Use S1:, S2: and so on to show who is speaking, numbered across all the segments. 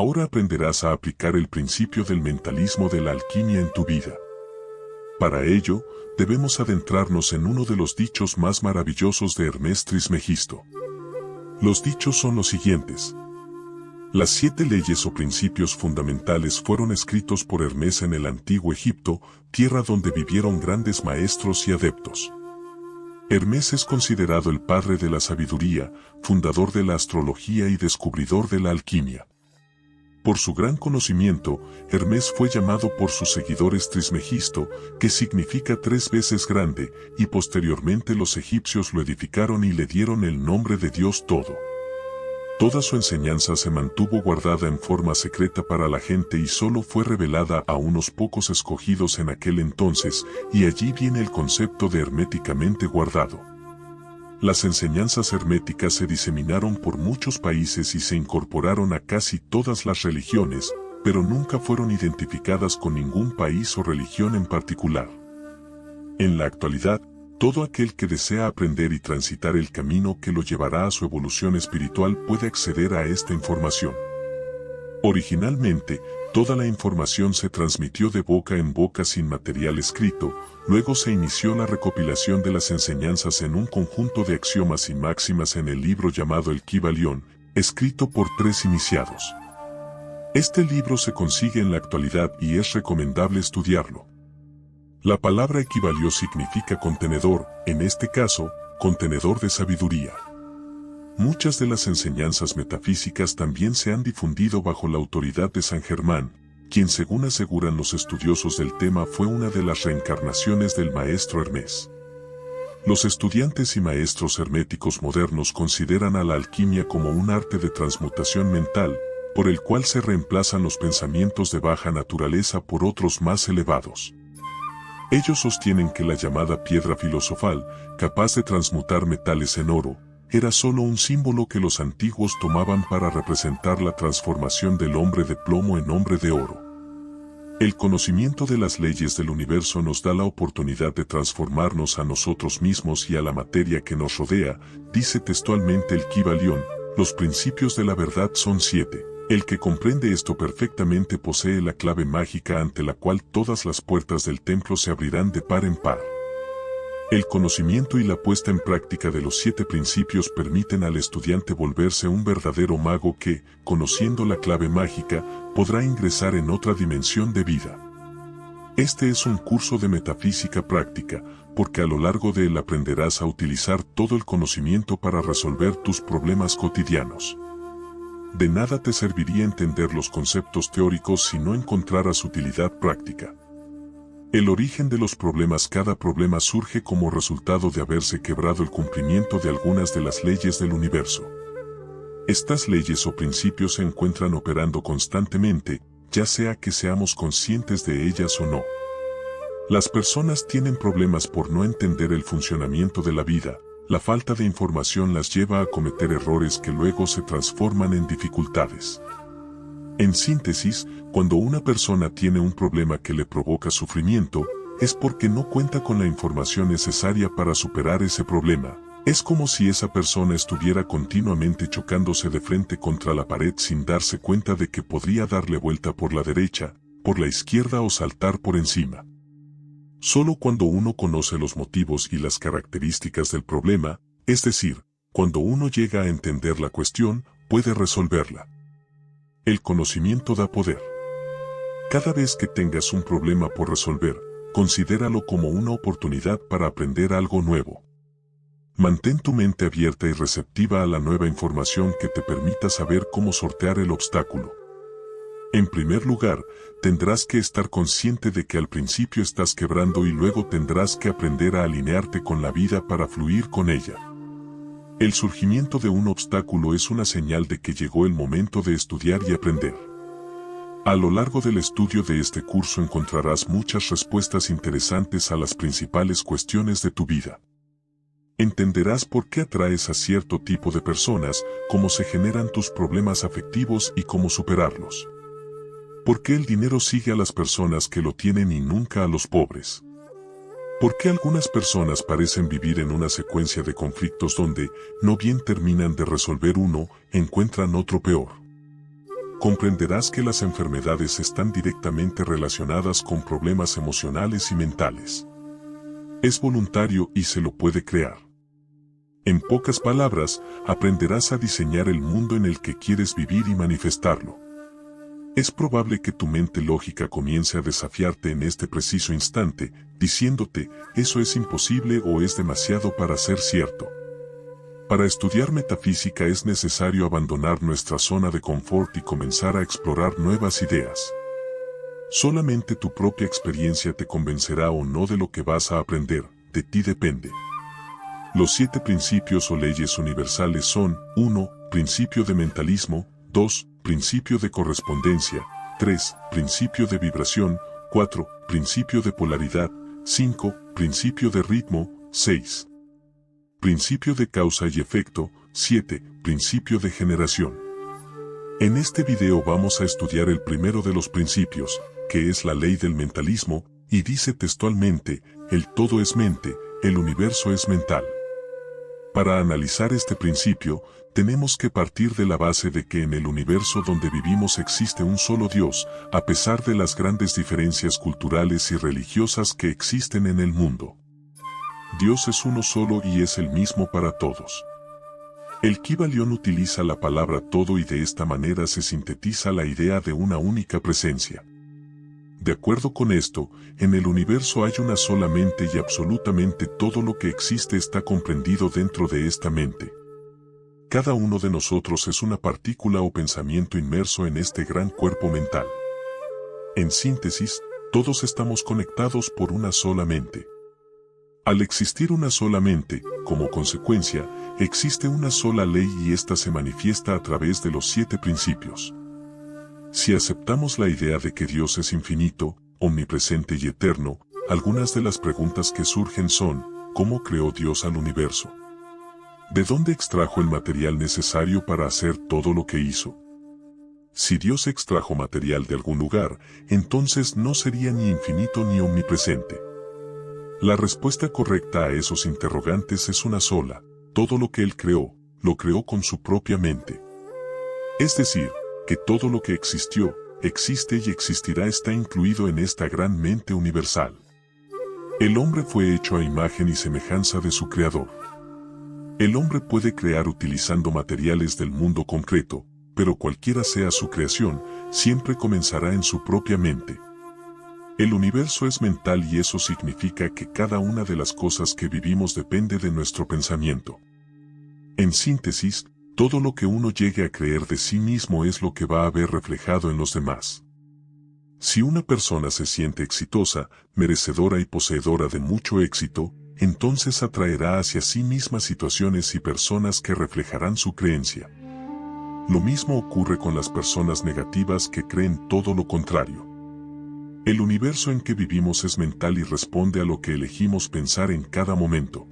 S1: Ahora aprenderás a aplicar el principio del mentalismo de la alquimia en tu vida. Para ello, debemos adentrarnos en uno de los dichos más maravillosos de Hermés Trismegisto. Los dichos son los siguientes. Las 7 leyes o principios fundamentales fueron escritos por Hermés en el antiguo Egipto, tierra donde vivieron grandes maestros y adeptos. Hermés es considerado el padre de la sabiduría, fundador de la astrología y descubridor de la alquimia. Por su gran conocimiento, Hermés fue llamado por sus seguidores Trismegisto, que significa 3 veces grande, y posteriormente los egipcios lo edificaron y le dieron el nombre de Dios Todo. Toda su enseñanza se mantuvo guardada en forma secreta para la gente y solo fue revelada a unos pocos escogidos en aquel entonces, y allí viene el concepto de herméticamente guardado. Las enseñanzas herméticas se diseminaron por muchos países y se incorporaron a casi todas las religiones, pero nunca fueron identificadas con ningún país o religión en particular. En la actualidad, todo aquel que desea aprender y transitar el camino que lo llevará a su evolución espiritual puede acceder a esta información. Originalmente, toda la información se transmitió de boca en boca sin material escrito, luego se inició la recopilación de las enseñanzas en un conjunto de axiomas y máximas en el libro llamado el Kybalión, escrito por 3 iniciados. Este libro se consigue en la actualidad y es recomendable estudiarlo. La palabra equivalió significa contenedor, en este caso, contenedor de sabiduría. Muchas de las enseñanzas metafísicas también se han difundido bajo la autoridad de San Germán, quien según aseguran los estudiosos del tema fue una de las reencarnaciones del maestro Hermés. Los estudiantes y maestros herméticos modernos consideran a la alquimia como un arte de transmutación mental, por el cual se reemplazan los pensamientos de baja naturaleza por otros más elevados. Ellos sostienen que la llamada piedra filosofal, capaz de transmutar metales en oro, era solo un símbolo que los antiguos tomaban para representar la transformación del hombre de plomo en hombre de oro. El conocimiento de las leyes del universo nos da la oportunidad de transformarnos a nosotros mismos y a la materia que nos rodea, dice textualmente el Kybalión, los principios de la verdad son 7. El que comprende esto perfectamente posee la clave mágica ante la cual todas las puertas del templo se abrirán de par en par. El conocimiento y la puesta en práctica de los 7 principios permiten al estudiante volverse un verdadero mago que, conociendo la clave mágica, podrá ingresar en otra dimensión de vida. Este es un curso de metafísica práctica, porque a lo largo de él aprenderás a utilizar todo el conocimiento para resolver tus problemas cotidianos. De nada te serviría entender los conceptos teóricos si no encontraras utilidad práctica. El origen de los problemas. Cada problema surge como resultado de haberse quebrado el cumplimiento de algunas de las leyes del universo. Estas leyes o principios se encuentran operando constantemente, ya sea que seamos conscientes de ellas o no. Las personas tienen problemas por no entender el funcionamiento de la vida. La falta de información las lleva a cometer errores que luego se transforman en dificultades. En síntesis, cuando una persona tiene un problema que le provoca sufrimiento, es porque no cuenta con la información necesaria para superar ese problema. Es como si esa persona estuviera continuamente chocándose de frente contra la pared sin darse cuenta de que podría darle vuelta por la derecha, por la izquierda o saltar por encima. Solo cuando uno conoce los motivos y las características del problema, es decir, cuando uno llega a entender la cuestión, puede resolverla. El conocimiento da poder. Cada vez que tengas un problema por resolver, considéralo como una oportunidad para aprender algo nuevo. Mantén tu mente abierta y receptiva a la nueva información que te permita saber cómo sortear el obstáculo. En primer lugar, tendrás que estar consciente de que al principio estás quebrando y luego tendrás que aprender a alinearte con la vida para fluir con ella. El surgimiento de un obstáculo es una señal de que llegó el momento de estudiar y aprender. A lo largo del estudio de este curso encontrarás muchas respuestas interesantes a las principales cuestiones de tu vida. Entenderás por qué atraes a cierto tipo de personas, cómo se generan tus problemas afectivos y cómo superarlos. ¿Por qué el dinero sigue a las personas que lo tienen y nunca a los pobres? ¿Por qué algunas personas parecen vivir en una secuencia de conflictos donde, no bien terminan de resolver uno, encuentran otro peor? comprenderás que las enfermedades están directamente relacionadas con problemas emocionales y mentales. Es voluntario y se lo puede crear. En pocas palabras, aprenderás a diseñar el mundo en el que quieres vivir y manifestarlo. Es probable que tu mente lógica comience a desafiarte en este preciso instante, diciéndote, eso es imposible o es demasiado para ser cierto. Para estudiar metafísica es necesario abandonar nuestra zona de confort y comenzar a explorar nuevas ideas. Solamente tu propia experiencia te convencerá o no de lo que vas a aprender, de ti depende. Los 7 principios o leyes universales son: 1. Principio de mentalismo. 2. Principio de correspondencia. 3. Principio de vibración. 4. Principio de polaridad. 5. Principio de ritmo. 6. Principio de causa y efecto. 7. Principio de generación. En este video vamos a estudiar el primero de los principios, que es la ley del mentalismo, y dice textualmente: el todo es mente, el universo es mental. Para analizar este principio, tenemos que partir de la base de que en el universo donde vivimos existe un solo Dios, a pesar de las grandes diferencias culturales y religiosas que existen en el mundo. Dios es uno solo y es el mismo para todos. El Kybalión utiliza la palabra todo y de esta manera se sintetiza la idea de una única presencia. De acuerdo con esto, en el universo hay una sola mente y absolutamente todo lo que existe está comprendido dentro de esta mente. Cada uno de nosotros es una partícula o pensamiento inmerso en este gran cuerpo mental. En síntesis, todos estamos conectados por una sola mente. Al existir una sola mente, como consecuencia, existe una sola ley y ésta se manifiesta a través de los 7 principios. Si aceptamos la idea de que Dios es infinito, omnipresente y eterno, algunas de las preguntas que surgen son: ¿cómo creó Dios al universo? ¿De dónde extrajo el material necesario para hacer todo lo que hizo? Si Dios extrajo material de algún lugar, entonces no sería ni infinito ni omnipresente. La respuesta correcta a esos interrogantes es una sola: todo lo que Él creó, lo creó con su propia mente. Es decir, que todo lo que existió, existe y existirá está incluido en esta gran mente universal. El hombre fue hecho a imagen y semejanza de su Creador. El hombre puede crear utilizando materiales del mundo concreto, pero cualquiera sea su creación, siempre comenzará en su propia mente. El universo es mental y eso significa que cada una de las cosas que vivimos depende de nuestro pensamiento. En síntesis, todo lo que uno llegue a creer de sí mismo es lo que va a ver reflejado en los demás. Si una persona se siente exitosa, merecedora y poseedora de mucho éxito, entonces atraerá hacia sí misma situaciones y personas que reflejarán su creencia. Lo mismo ocurre con las personas negativas que creen todo lo contrario. El universo en que vivimos es mental y responde a lo que elegimos pensar en cada momento.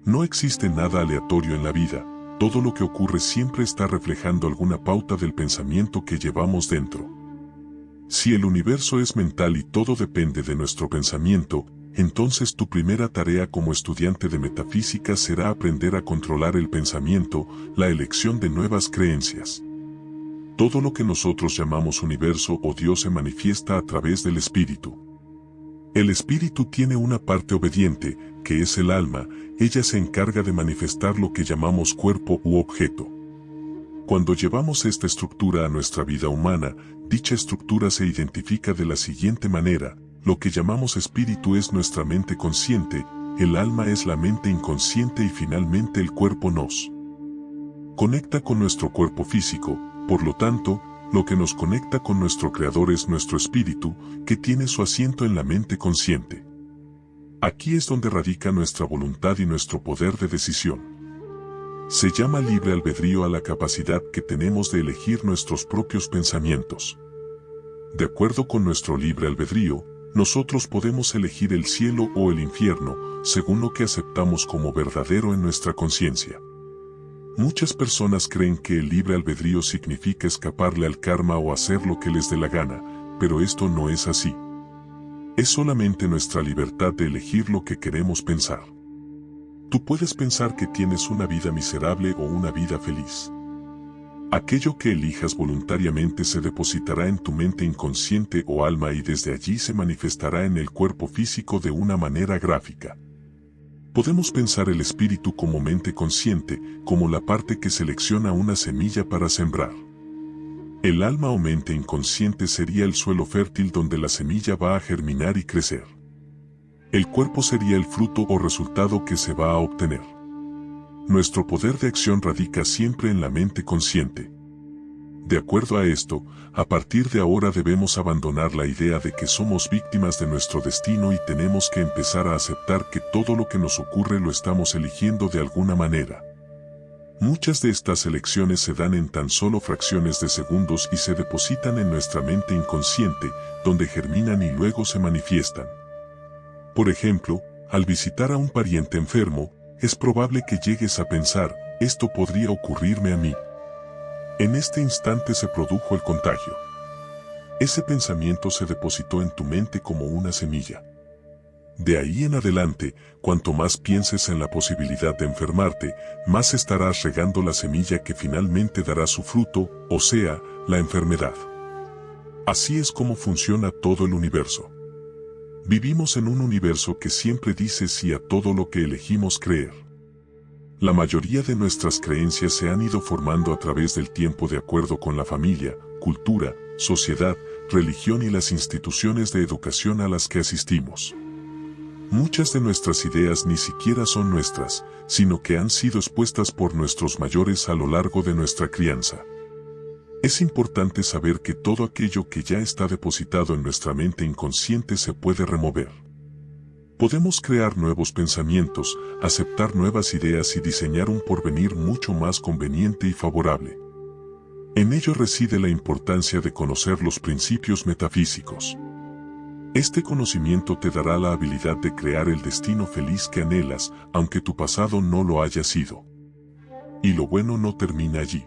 S1: No existe nada aleatorio en la vida. Todo lo que ocurre siempre está reflejando alguna pauta del pensamiento que llevamos dentro. Si el universo es mental y todo depende de nuestro pensamiento, entonces tu primera tarea como estudiante de metafísica será aprender a controlar el pensamiento, la elección de nuevas creencias. Todo lo que nosotros llamamos universo o Dios se manifiesta a través del espíritu. El espíritu tiene una parte obediente, que es el alma. Ella se encarga de manifestar lo que llamamos cuerpo u objeto. Cuando llevamos esta estructura a nuestra vida humana, dicha estructura se identifica de la siguiente manera: lo que llamamos espíritu es nuestra mente consciente, el alma es la mente inconsciente y finalmente el cuerpo nos conecta con nuestro cuerpo físico. Por lo tanto, lo que nos conecta con nuestro Creador es nuestro espíritu, que tiene su asiento en la mente consciente. Aquí es donde radica nuestra voluntad y nuestro poder de decisión. Se llama libre albedrío a la capacidad que tenemos de elegir nuestros propios pensamientos. De acuerdo con nuestro libre albedrío, nosotros podemos elegir el cielo o el infierno, según lo que aceptamos como verdadero en nuestra conciencia. Muchas personas creen que el libre albedrío significa escaparle al karma o hacer lo que les dé la gana, pero esto no es así. Es solamente nuestra libertad de elegir lo que queremos pensar. Tú puedes pensar que tienes una vida miserable o una vida feliz. Aquello que elijas voluntariamente se depositará en tu mente inconsciente o alma y desde allí se manifestará en el cuerpo físico de una manera gráfica. Podemos pensar el espíritu como mente consciente, como la parte que selecciona una semilla para sembrar. El alma o mente inconsciente sería el suelo fértil donde la semilla va a germinar y crecer. El cuerpo sería el fruto o resultado que se va a obtener. Nuestro poder de acción radica siempre en la mente consciente. De acuerdo a esto, a partir de ahora debemos abandonar la idea de que somos víctimas de nuestro destino y tenemos que empezar a aceptar que todo lo que nos ocurre lo estamos eligiendo de alguna manera. Muchas de estas elecciones se dan en tan solo fracciones de segundos y se depositan en nuestra mente inconsciente, donde germinan y luego se manifiestan. Por ejemplo, al visitar a un pariente enfermo, es probable que llegues a pensar, esto podría ocurrirme a mí. En este instante se produjo el contagio. Ese pensamiento se depositó en tu mente como una semilla. De ahí en adelante, cuanto más pienses en la posibilidad de enfermarte, más estarás regando la semilla que finalmente dará su fruto, o sea, la enfermedad. Así es como funciona todo el universo. Vivimos en un universo que siempre dice sí a todo lo que elegimos creer. La mayoría de nuestras creencias se han ido formando a través del tiempo de acuerdo con la familia, cultura, sociedad, religión y las instituciones de educación a las que asistimos. Muchas de nuestras ideas ni siquiera son nuestras, sino que han sido expuestas por nuestros mayores a lo largo de nuestra crianza. Es importante saber que todo aquello que ya está depositado en nuestra mente inconsciente se puede remover. Podemos crear nuevos pensamientos, aceptar nuevas ideas y diseñar un porvenir mucho más conveniente y favorable. En ello reside la importancia de conocer los principios metafísicos. Este conocimiento te dará la habilidad de crear el destino feliz que anhelas, aunque tu pasado no lo haya sido. Y lo bueno no termina allí.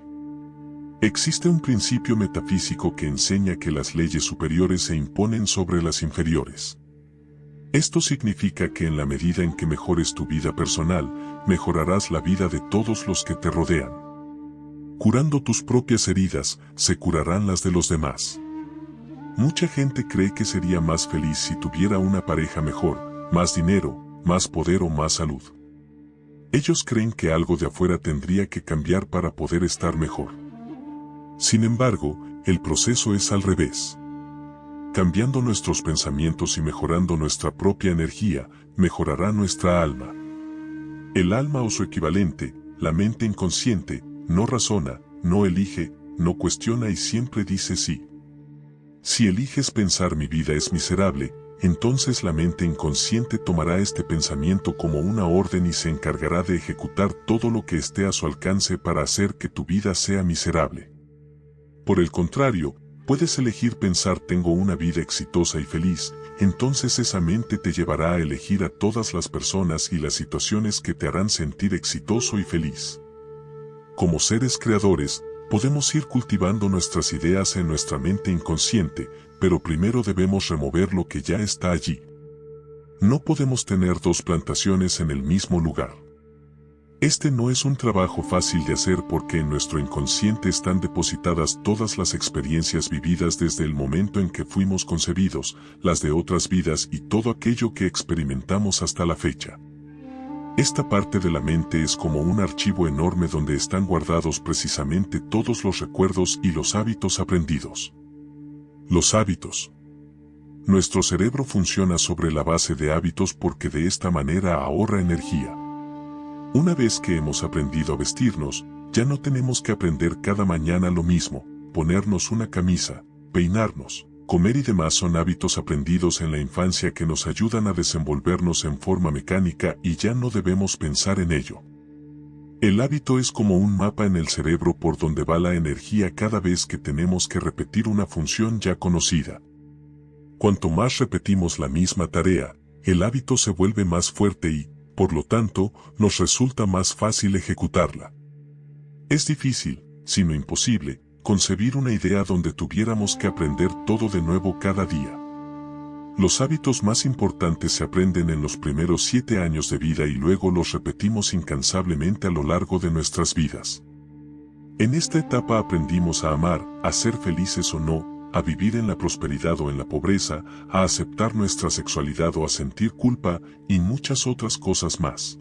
S1: Existe un principio metafísico que enseña que las leyes superiores se imponen sobre las inferiores. Esto significa que en la medida en que mejores tu vida personal, mejorarás la vida de todos los que te rodean. Curando tus propias heridas, se curarán las de los demás. Mucha gente cree que sería más feliz si tuviera una pareja mejor, más dinero, más poder o más salud. Ellos creen que algo de afuera tendría que cambiar para poder estar mejor. Sin embargo, el proceso es al revés. Cambiando nuestros pensamientos y mejorando nuestra propia energía, mejorará nuestra alma. El alma o su equivalente, la mente inconsciente, no razona, no elige, no cuestiona y siempre dice sí. Si eliges pensar mi vida es miserable, entonces la mente inconsciente tomará este pensamiento como una orden y se encargará de ejecutar todo lo que esté a su alcance para hacer que tu vida sea miserable. Por el contrario, puedes elegir pensar tengo una vida exitosa y feliz, entonces esa mente te llevará a elegir a todas las personas y las situaciones que te harán sentir exitoso y feliz. Como seres creadores, podemos ir cultivando nuestras ideas en nuestra mente inconsciente, pero primero debemos remover lo que ya está allí. No podemos tener dos plantaciones en el mismo lugar. Este no es un trabajo fácil de hacer porque en nuestro inconsciente están depositadas todas las experiencias vividas desde el momento en que fuimos concebidos, las de otras vidas y todo aquello que experimentamos hasta la fecha. Esta parte de la mente es como un archivo enorme donde están guardados precisamente todos los recuerdos y los hábitos aprendidos. Los hábitos. Nuestro cerebro funciona sobre la base de hábitos porque de esta manera ahorra energía. Una vez que hemos aprendido a vestirnos, ya no tenemos que aprender cada mañana lo mismo, ponernos una camisa, peinarnos, comer y demás son hábitos aprendidos en la infancia que nos ayudan a desenvolvernos en forma mecánica y ya no debemos pensar en ello. El hábito es como un mapa en el cerebro por donde va la energía cada vez que tenemos que repetir una función ya conocida. Cuanto más repetimos la misma tarea, el hábito se vuelve más fuerte y, por lo tanto, nos resulta más fácil ejecutarla. Es difícil, si no imposible, concebir una idea donde tuviéramos que aprender todo de nuevo cada día. Los hábitos más importantes se aprenden en los primeros 7 años de vida y luego los repetimos incansablemente a lo largo de nuestras vidas. En esta etapa aprendimos a amar, a ser felices o no, a vivir en la prosperidad o en la pobreza, a aceptar nuestra sexualidad o a sentir culpa, y muchas otras cosas más.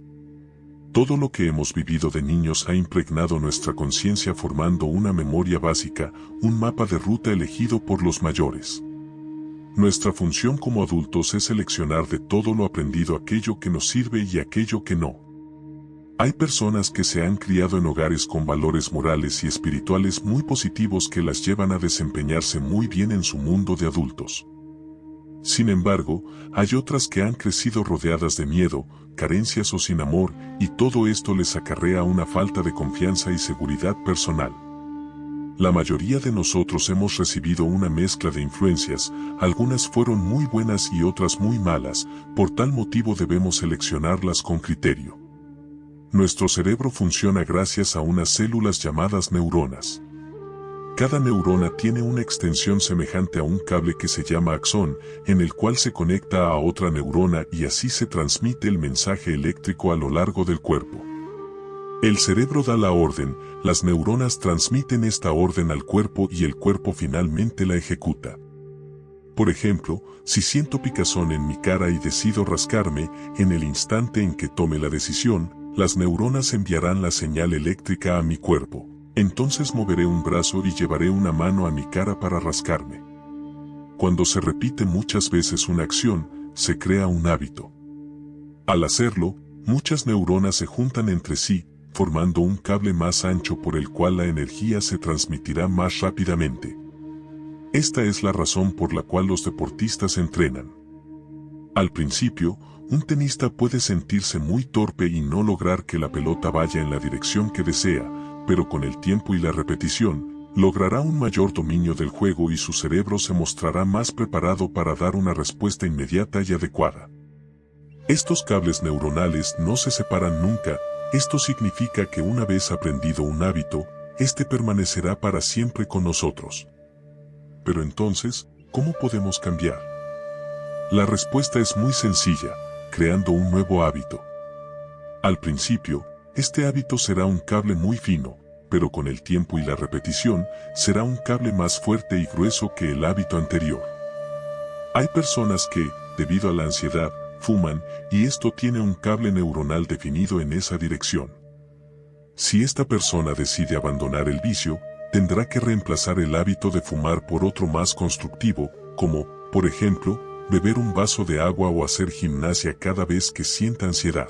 S1: Todo lo que hemos vivido de niños ha impregnado nuestra conciencia formando una memoria básica, un mapa de ruta elegido por los mayores. Nuestra función como adultos es seleccionar de todo lo aprendido aquello que nos sirve y aquello que no. Hay personas que se han criado en hogares con valores morales y espirituales muy positivos que las llevan a desempeñarse muy bien en su mundo de adultos. Sin embargo, hay otras que han crecido rodeadas de miedo, carencias o sin amor, y todo esto les acarrea una falta de confianza y seguridad personal. La mayoría de nosotros hemos recibido una mezcla de influencias, algunas fueron muy buenas y otras muy malas, por tal motivo debemos seleccionarlas con criterio. Nuestro cerebro funciona gracias a unas células llamadas neuronas. Cada neurona tiene una extensión semejante a un cable que se llama axón, en el cual se conecta a otra neurona y así se transmite el mensaje eléctrico a lo largo del cuerpo. El cerebro da la orden, las neuronas transmiten esta orden al cuerpo y el cuerpo finalmente la ejecuta. Por ejemplo, si siento picazón en mi cara y decido rascarme, en el instante en que tome la decisión, las neuronas enviarán la señal eléctrica a mi cuerpo. Entonces moveré un brazo y llevaré una mano a mi cara para rascarme. Cuando se repite muchas veces una acción, se crea un hábito. Al hacerlo, muchas neuronas se juntan entre sí, formando un cable más ancho por el cual la energía se transmitirá más rápidamente. Esta es la razón por la cual los deportistas entrenan. Al principio, un tenista puede sentirse muy torpe y no lograr que la pelota vaya en la dirección que desea, pero con el tiempo y la repetición, logrará un mayor dominio del juego y su cerebro se mostrará más preparado para dar una respuesta inmediata y adecuada. Estos cables neuronales no se separan nunca, esto significa que una vez aprendido un hábito, este permanecerá para siempre con nosotros. Pero entonces, ¿cómo podemos cambiar? La respuesta es muy sencilla, creando un nuevo hábito. Al principio, este hábito será un cable muy fino, pero con el tiempo y la repetición, será un cable más fuerte y grueso que el hábito anterior. Hay personas que, debido a la ansiedad, fuman, y esto tiene un cable neuronal definido en esa dirección. Si esta persona decide abandonar el vicio, tendrá que reemplazar el hábito de fumar por otro más constructivo, como, por ejemplo, beber un vaso de agua o hacer gimnasia cada vez que sienta ansiedad.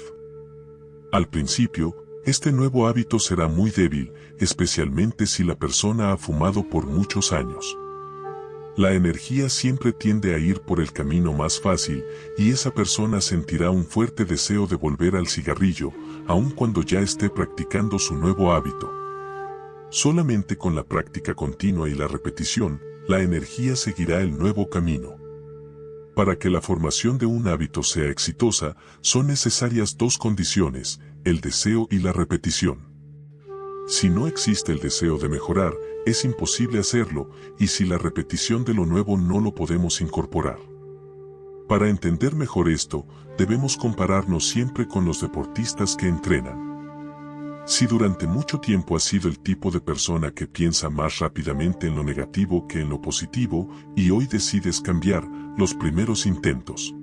S1: Al principio, este nuevo hábito será muy débil, especialmente si la persona ha fumado por muchos años. La energía siempre tiende a ir por el camino más fácil, y esa persona sentirá un fuerte deseo de volver al cigarrillo, aun cuando ya esté practicando su nuevo hábito. Solamente con la práctica continua y la repetición, la energía seguirá el nuevo camino. Para que la formación de un hábito sea exitosa, son necesarias dos condiciones, el deseo y la repetición. Si no existe el deseo de mejorar, es imposible hacerlo, y si la repetición de lo nuevo no lo podemos incorporar. Para entender mejor esto, debemos compararnos siempre con los deportistas que entrenan. Si durante mucho tiempo has sido el tipo de persona que piensa más rápidamente en lo negativo que en lo positivo, y hoy decides cambiar, los primeros intentos.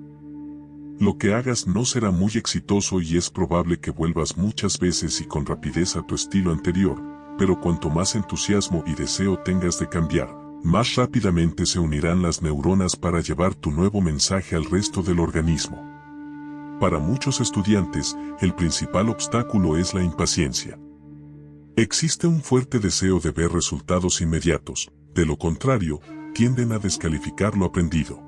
S1: Lo que hagas no será muy exitoso y es probable que vuelvas muchas veces y con rapidez a tu estilo anterior, pero cuanto más entusiasmo y deseo tengas de cambiar, más rápidamente se unirán las neuronas para llevar tu nuevo mensaje al resto del organismo. Para muchos estudiantes, el principal obstáculo es la impaciencia. Existe un fuerte deseo de ver resultados inmediatos, de lo contrario, tienden a descalificar lo aprendido.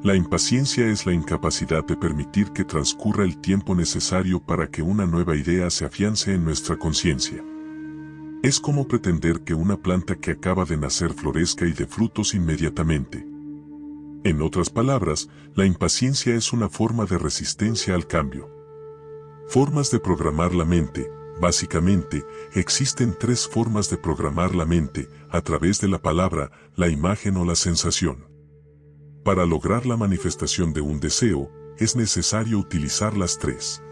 S1: La impaciencia es la incapacidad de permitir que transcurra el tiempo necesario para que una nueva idea se afiance en nuestra conciencia. Es como pretender que una planta que acaba de nacer florezca y dé frutos inmediatamente. En otras palabras, la impaciencia es una forma de resistencia al cambio. Formas de programar la mente. Básicamente, existen tres formas de programar la mente, a través de la palabra, la imagen o la sensación. Para lograr la manifestación de un deseo, es necesario utilizar las tres.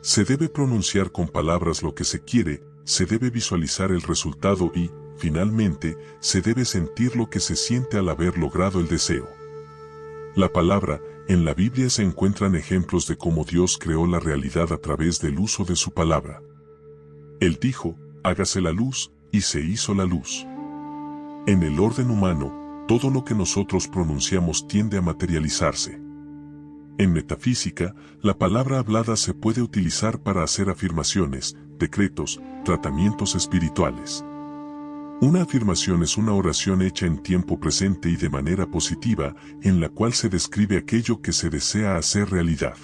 S1: Se debe pronunciar con palabras lo que se quiere, se debe visualizar el resultado y, finalmente, se debe sentir lo que se siente al haber logrado el deseo. La palabra, en la Biblia se encuentran ejemplos de cómo Dios creó la realidad a través del uso de su palabra. Él dijo, hágase la luz, y se hizo la luz. En el orden humano, todo lo que nosotros pronunciamos tiende a materializarse. En metafísica, la palabra hablada se puede utilizar para hacer afirmaciones, decretos, tratamientos espirituales. Una afirmación es una oración hecha en tiempo presente y de manera positiva, en la cual se describe aquello que se desea hacer realidad.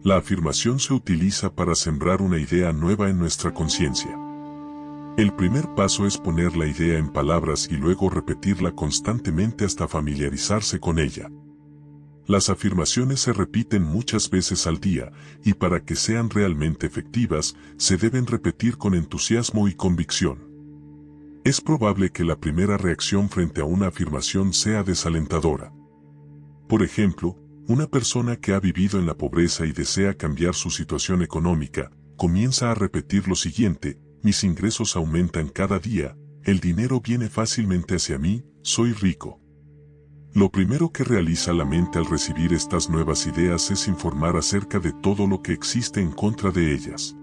S1: La afirmación se utiliza para sembrar una idea nueva en nuestra conciencia. El primer paso es poner la idea en palabras y luego repetirla constantemente hasta familiarizarse con ella. Las afirmaciones se repiten muchas veces al día, y para que sean realmente efectivas, se deben repetir con entusiasmo y convicción. Es probable que la primera reacción frente a una afirmación sea desalentadora. Por ejemplo, una persona que ha vivido en la pobreza y desea cambiar su situación económica, comienza a repetir lo siguiente: mis ingresos aumentan cada día, el dinero viene fácilmente hacia mí, soy rico. Lo primero que realiza la mente al recibir estas nuevas ideas es informar acerca de todo lo que existe en contra de ellas.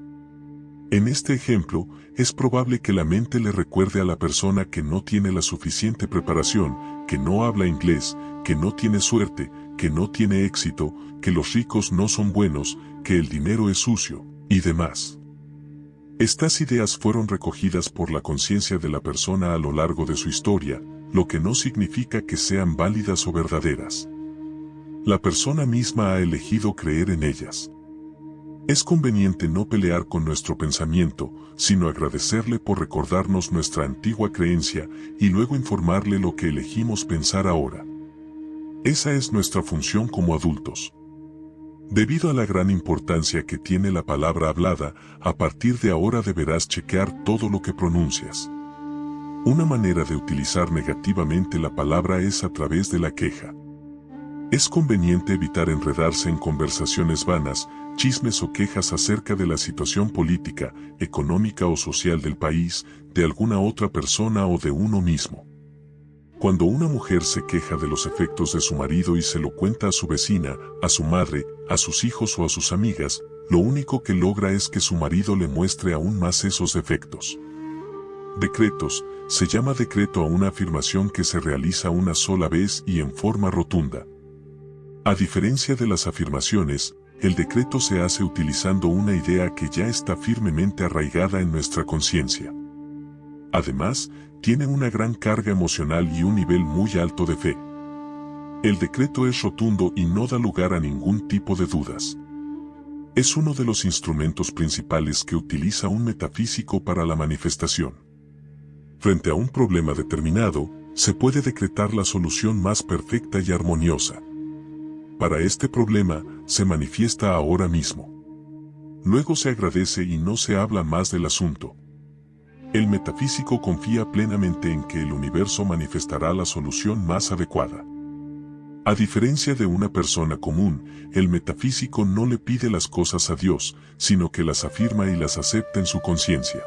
S1: En este ejemplo, es probable que la mente le recuerde a la persona que no tiene la suficiente preparación, que no habla inglés, que no tiene suerte, que no tiene éxito, que los ricos no son buenos, que el dinero es sucio, y demás. Estas ideas fueron recogidas por la conciencia de la persona a lo largo de su historia, lo que no significa que sean válidas o verdaderas. La persona misma ha elegido creer en ellas. Es conveniente no pelear con nuestro pensamiento, sino agradecerle por recordarnos nuestra antigua creencia y luego informarle lo que elegimos pensar ahora. Esa es nuestra función como adultos. Debido a la gran importancia que tiene la palabra hablada, a partir de ahora deberás chequear todo lo que pronuncias. Una manera de utilizar negativamente la palabra es a través de la queja. Es conveniente evitar enredarse en conversaciones vanas, chismes o quejas acerca de la situación política, económica o social del país, de alguna otra persona o de uno mismo. Cuando una mujer se queja de los efectos de su marido y se lo cuenta a su vecina, a su madre, a sus hijos o a sus amigas, lo único que logra es que su marido le muestre aún más esos defectos. Decretos: se llama decreto a una afirmación que se realiza una sola vez y en forma rotunda. A diferencia de las afirmaciones, el decreto se hace utilizando una idea que ya está firmemente arraigada en nuestra conciencia. Además, tiene una gran carga emocional y un nivel muy alto de fe. El decreto es rotundo y no da lugar a ningún tipo de dudas. Es uno de los instrumentos principales que utiliza un metafísico para la manifestación. Frente a un problema determinado, se puede decretar la solución más perfecta y armoniosa. Para este problema, se manifiesta ahora mismo. Luego se agradece y no se habla más del asunto. El metafísico confía plenamente en que el universo manifestará la solución más adecuada. A diferencia de una persona común, el metafísico no le pide las cosas a Dios, sino que las afirma y las acepta en su conciencia.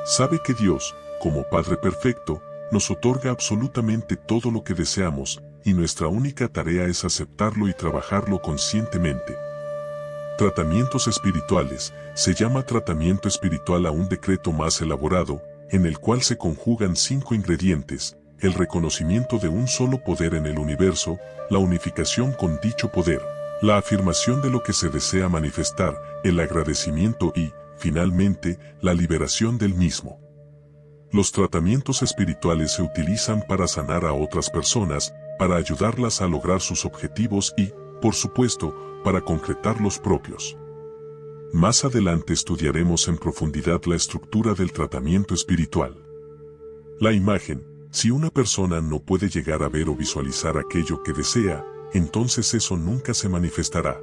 S1: Sabe que Dios, como Padre perfecto, nos otorga absolutamente todo lo que deseamos, y nuestra única tarea es aceptarlo y trabajarlo conscientemente. Tratamientos espirituales: se llama tratamiento espiritual a un decreto más elaborado, en el cual se conjugan 5 ingredientes: el reconocimiento de un solo poder en el universo, la unificación con dicho poder, la afirmación de lo que se desea manifestar, el agradecimiento y, finalmente, la liberación del mismo. Los tratamientos espirituales se utilizan para sanar a otras personas, para ayudarlas a lograr sus objetivos y, por supuesto, para concretar los propios. Más adelante estudiaremos en profundidad la estructura del tratamiento espiritual. La imagen: si una persona no puede llegar a ver o visualizar aquello que desea, entonces eso nunca se manifestará.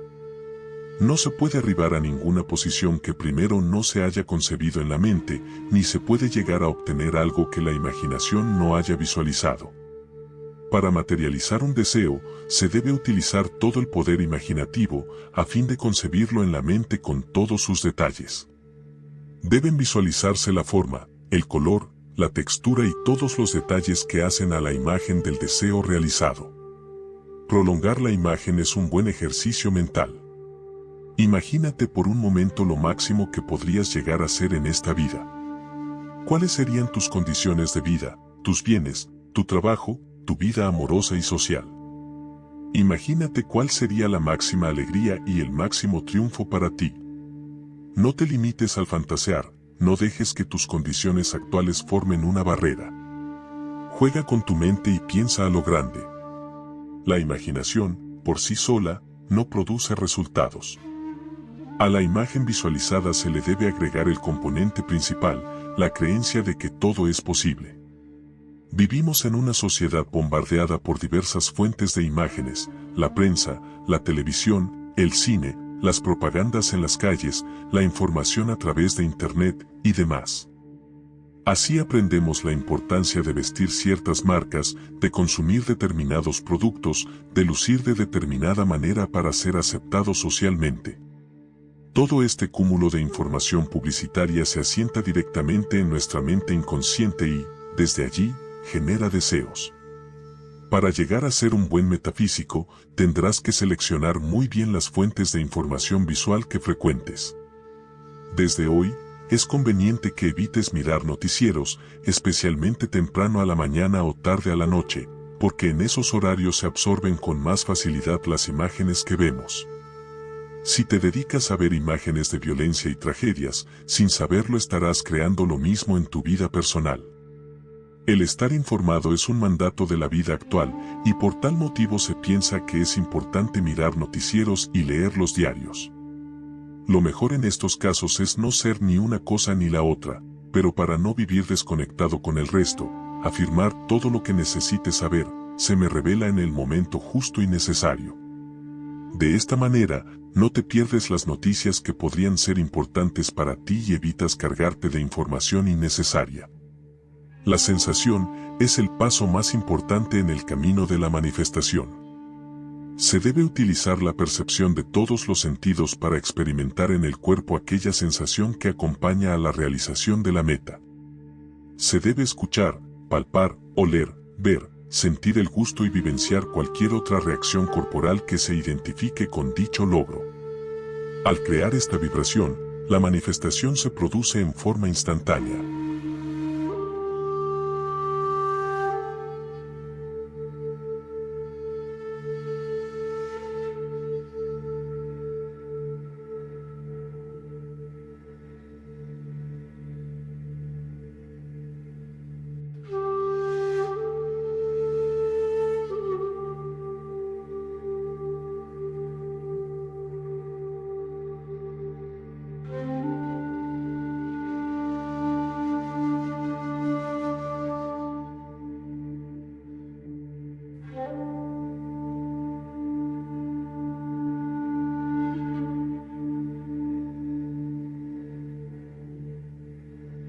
S1: No se puede arribar a ninguna posición que primero no se haya concebido en la mente, ni se puede llegar a obtener algo que la imaginación no haya visualizado. Para materializar un deseo, se debe utilizar todo el poder imaginativo, a fin de concebirlo en la mente con todos sus detalles. Deben visualizarse la forma, el color, la textura y todos los detalles que hacen a la imagen del deseo realizado. Prolongar la imagen es un buen ejercicio mental. Imagínate por un momento lo máximo que podrías llegar a ser en esta vida. ¿Cuáles serían tus condiciones de vida, tus bienes, tu trabajo, tu vida amorosa y social? Imagínate cuál sería la máxima alegría y el máximo triunfo para ti. No te limites al fantasear, no dejes que tus condiciones actuales formen una barrera. Juega con tu mente y piensa a lo grande. La imaginación, por sí sola, no produce resultados. A la imagen visualizada se le debe agregar el componente principal, la creencia de que todo es posible. Vivimos en una sociedad bombardeada por diversas fuentes de imágenes, la prensa, la televisión, el cine, las propagandas en las calles, la información a través de Internet y demás. Así aprendemos la importancia de vestir ciertas marcas, de consumir determinados productos, de lucir de determinada manera para ser aceptados socialmente. Todo este cúmulo de información publicitaria se asienta directamente en nuestra mente inconsciente y, desde allí, genera deseos. Para llegar a ser un buen metafísico, tendrás que seleccionar muy bien las fuentes de información visual que frecuentes. Desde hoy, es conveniente que evites mirar noticieros, especialmente temprano a la mañana o tarde a la noche, porque en esos horarios se absorben con más facilidad las imágenes que vemos. Si te dedicas a ver imágenes de violencia y tragedias, sin saberlo estarás creando lo mismo en tu vida personal. El estar informado es un mandato de la vida actual, y por tal motivo se piensa que es importante mirar noticieros y leer los diarios. Lo mejor en estos casos es no ser ni una cosa ni la otra, pero para no vivir desconectado con el resto, afirmar todo lo que necesites saber, se me revela en el momento justo y necesario. De esta manera, no te pierdes las noticias que podrían ser importantes para ti y evitas cargarte de información innecesaria. La sensación es el paso más importante en el camino de la manifestación. Se debe utilizar la percepción de todos los sentidos para experimentar en el cuerpo aquella sensación que acompaña a la realización de la meta. Se debe escuchar, palpar, oler, ver, sentir el gusto y vivenciar cualquier otra reacción corporal que se identifique con dicho logro. Al crear esta vibración, la manifestación se produce en forma instantánea.